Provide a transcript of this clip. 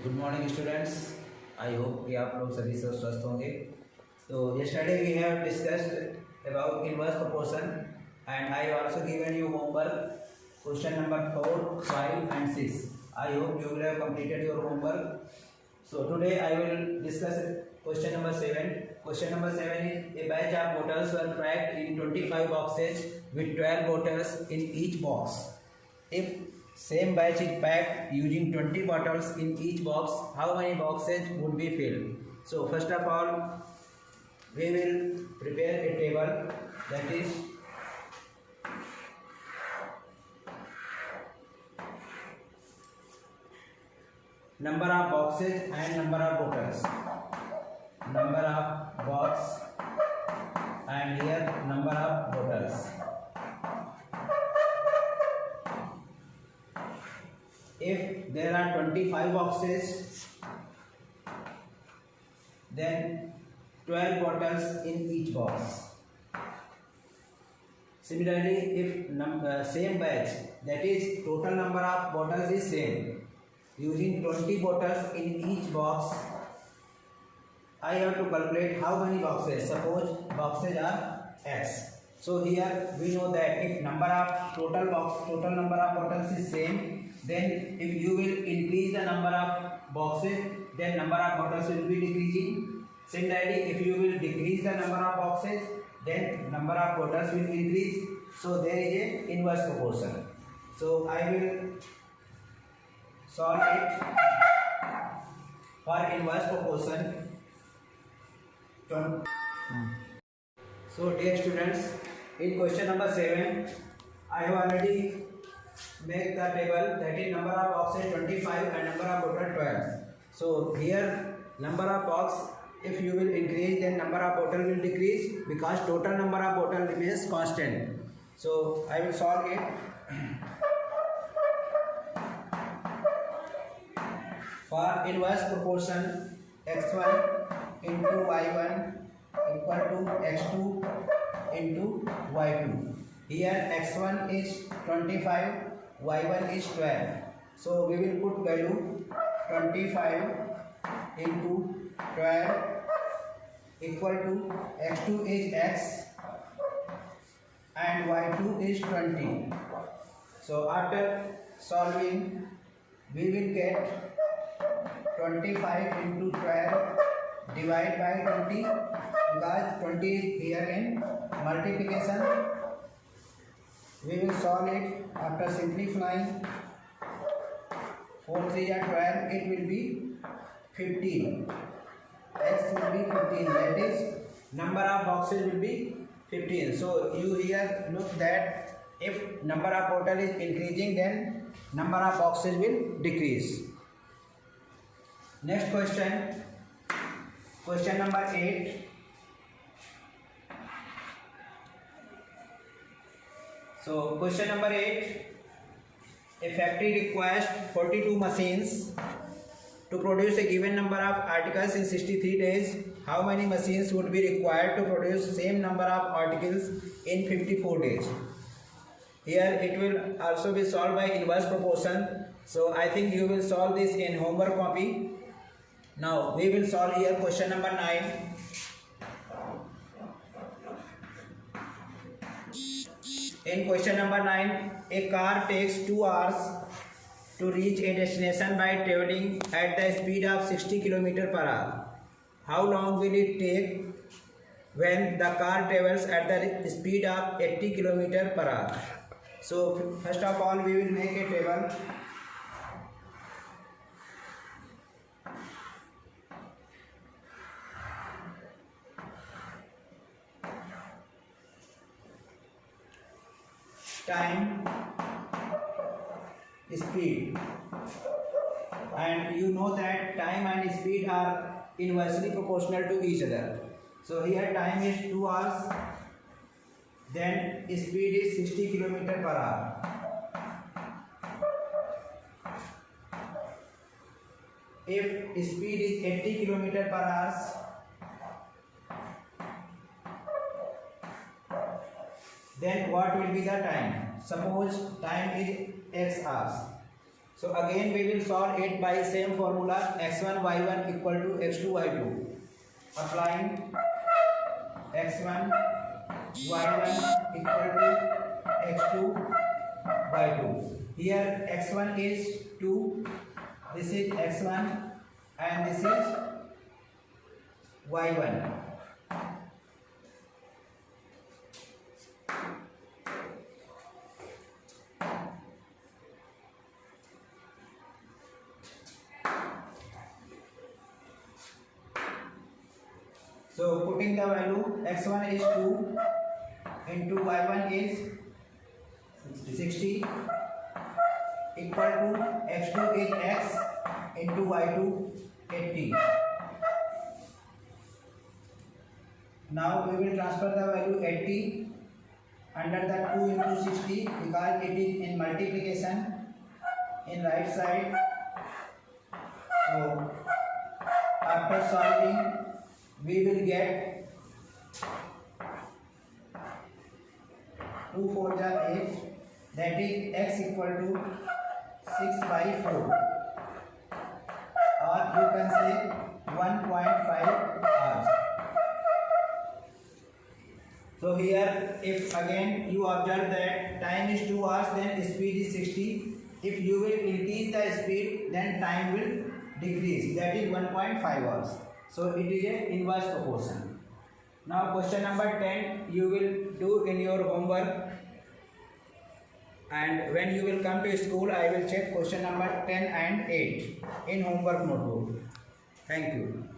Good morning students. I hope कि आप लोग सभी से स्वस्थ होंगे। तो yesterday we have discussed about inverse proportion and I also given you homework question number 4, 5 and 6. I hope you will have completed your homework. So today I will discuss question number 7. Question number 7 is a batch of bottles were packed in 25 boxes with 12 bottles in each box. If same batch is packed using 20 bottles in each box, how many boxes would be filled? So first of all, we will prepare a table, that is number of boxes and number of bottles. Number of box and here number of bottles. If there are 25 boxes, then 12 bottles in each box. Similarly, if same batch, that is total number of bottles is same, using 20 bottles in each box, I have to calculate how many boxes. Suppose boxes are X. So here we know that if total number of bottles is same, then if you will increase the number of boxes, then number of bottles will be decreasing. Similarly, if you will decrease the number of boxes, then number of bottles will increase. So there is a inverse proportion. So I will solve it for inverse proportion. So dear students, in question number 7, I have already made the table, that is number of boxes 25 and number of bottle 12. So here number of box, if you will increase, then number of bottle will decrease because total number of bottle remains constant. So I will solve it. For inverse proportion, x1 into y1 equal to x2 into y2. Here x1 is 25, y1 is 12. So we will put value 25 into 12 equal to x2 is x and y2 is 20. So after solving, we will get 25 into 12 divided by 20 because 20 is here in multiplication. We will solve it after simplifying. 4 3 are 12, it will be 15. X will be 15, that is number of boxes will be 15. So you here look that if number of bottle is increasing, then number of boxes will decrease. Next question, question number 8. So question number 8, a factory requires 42 machines to produce a given number of articles in 63 days. How many machines would be required to produce same number of articles in 54 days? Here it will also be solved by inverse proportion. So I think you will solve this in homework copy. Now we will solve here question number 9. In question number 9, a car takes 2 hours to reach a destination by traveling at the speed of 60 km per hour. How long will it take when the car travels at the speed of 80 km per hour? So first of all, we will make a table. Time, speed, and you know that time and speed are inversely proportional to each other. So here time is 2 hours, then speed is 60 km per hour. If speed is 80 km per hour, then what will be the time? Suppose time is x hours. So again we will solve it by same formula, x1 y1 equal to x2 y2. Applying x1 y1 equal to x2 y2. Here x1 is 2, this is x1 and this is y1. So putting the value, x1 is 2 into y1 is 60 equal to x2 is x into y2 80. Now we will transfer the value 80 under the 2 into 60 because it is in multiplication in right side. So after solving we will get 2 4 8, that is x equal to 6 by 4, or you can say 1.5 hours. So here if again you observe that time is 2 hours, then speed is 60. If you will increase the speed, then time will decrease, that is 1.5 hours. So it is a inverse proportion. Now question number 10 you will do in your homework, and when you will come to school I will check question number 10 and 8 in homework notebook. Thank you.